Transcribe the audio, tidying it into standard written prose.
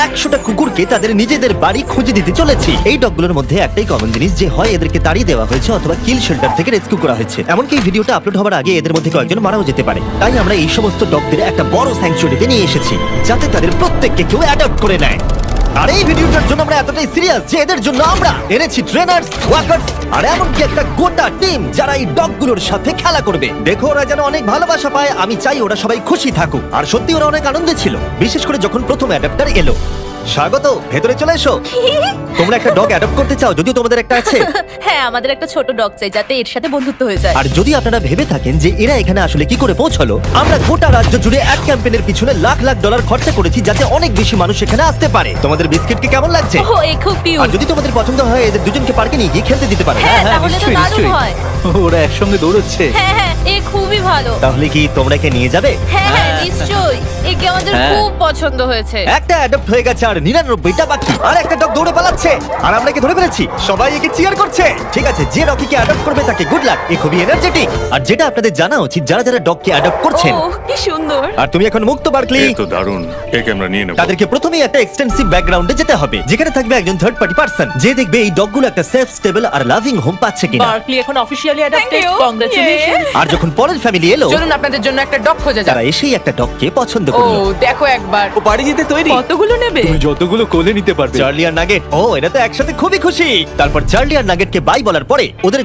100টা কুকুরকে তাদের নিজেদের বাড়ি খুঁজে দিতে চলেছি। এই ডগগুলোর মধ্যে একটাই কমন জিনিস, যে হয় এদেরকে তাড়িয়ে দেওয়া হয়েছে অথবা কিল শেল্টার থেকে রেস্কিউ করা হয়েছে। এমনকি এই ভিডিওটা আপলোড হওয়ার আগে এদের মধ্যে কয়েকজন মারাও যেতে পারে। তাই আমরা এই সমস্ত ডগদের একটা বড় স্যাংচুয়ারিতে নিয়ে এসেছি, যাতে তাদের প্রত্যেককে কেউ অ্যাডপ্ট করে নেয়। আর এই ভিডিওটার জন্য আমরা এতটাই সিরিয়াস যে এদের জন্য আমরা এনেছি ট্রেনার্স, ওয়াকার্স আর এমনকি একটা গোটা টিম যারা এই ডগগুলোর সাথে খেলা করবে। দেখো ওরা যেন অনেক ভালোবাসা পায়, আমি চাই ওরা সবাই খুশি থাকুক। আর সত্যি ওরা অনেক আনন্দে ছিল, বিশেষ করে যখন প্রথম অ্যাডাপ্টার এলো। স্বাগত, ভেতরে চলে এসো। তোমরা একটা ডগ অ্যাডপ্ট করতে চাও? যদিও তোমাদের একটা আছে। হ্যাঁ, আমাদের একটা ছোট ডগ চাই যাতে এর সাথে বন্ধুত্ব হয়ে যায়। আর যদি আপনারা ভেবে থাকেন যে এরা এখানে আসলে কি করে পৌঁছলো, আমরা গোটা রাজ্য জুড়ে এক ক্যাম্পেইনের পিছনে লাখ লাখ ডলার খরচা করেছি যাতে অনেক বেশি মানুষ এখানে আসতে পারে। তোমাদের বিস্কিটকে কেমন লাগছে? ও, এই খুব আর কিউট। যদি তোমাদের পছন্দ হয় এদের দুজনকে পার্কে নিয়ে গিয়ে খেলতে দিতে পারে। হ্যাঁ, তাহলে তো নিশ্চয়ই, দারুণ নিশ্চয়ই। হয়। ওরা একসঙ্গে দৌড়চ্ছে। হ্যাঁ হ্যাঁ, এ খুবই ভালো। তাহলে কি তোমরা একে নিয়ে যাবে? হ্যাঁ হ্যাঁ, নিশ্চয়ই। একে আমাদের হ্যাঁ। খুব পছন্দ হয়েছে। একটা অ্যাডপ্ট হয়ে গেছে আর 99টা বাকি। আর একটা ডগ দৌড়ে পালাচ্ছে আর আমরা একে ধরে ফেলেছি। সবাই একে চিয়ার করছে। ঠিক আছে, যে ডগকে অ্যাডপ্ট করবে তাকে গুড লাক। এ খুবই এনার্জেটিক। আর যেটা আপনাদের জানা উচিত, যারা যারা ডগকে অ্যাডপ্ট করছেন, ও, কি সুন্দর। আর তুমি এখন মুক্ত বার্কলি, এ তো দারুণ, একে আমরা নিয়ে নেব। তাদেরকে প্রথমেই একটা এক্সটেন্সিভ ব্যাকগ্রাউন্ডে যেতে হবে, যেখানে থাকবে একজন থার্ড পার্টি পার্সন যে দেখবে এই ডগগুলো একটা সেফ, স্টেবল আর লাভিং হোম পাচ্ছে কিনা। বার্কলি এখন অফিশিয়ালি অ্যাডাপ্টেড। you. কংগ্রাচুলেশন। আর যখন পরের ফ্যামিলি এলো, চলুন আপনাদের জন্য একটা ডগ খোঁজা যাক। তারা এসেই একটা ডগকে পছন্দ ও, করলো। দেখো একবার। ও বাড়ি যেতে তৈরি। কতগুলো নেবে? তুমি যতগুলো কোলে নিতে পারবে। চার্লি আর নাগেট, ও এরা তো একসাথে খুবই খুশি। তারপর চার্লি আর নাগেটকে বাই বলার পরে ওদের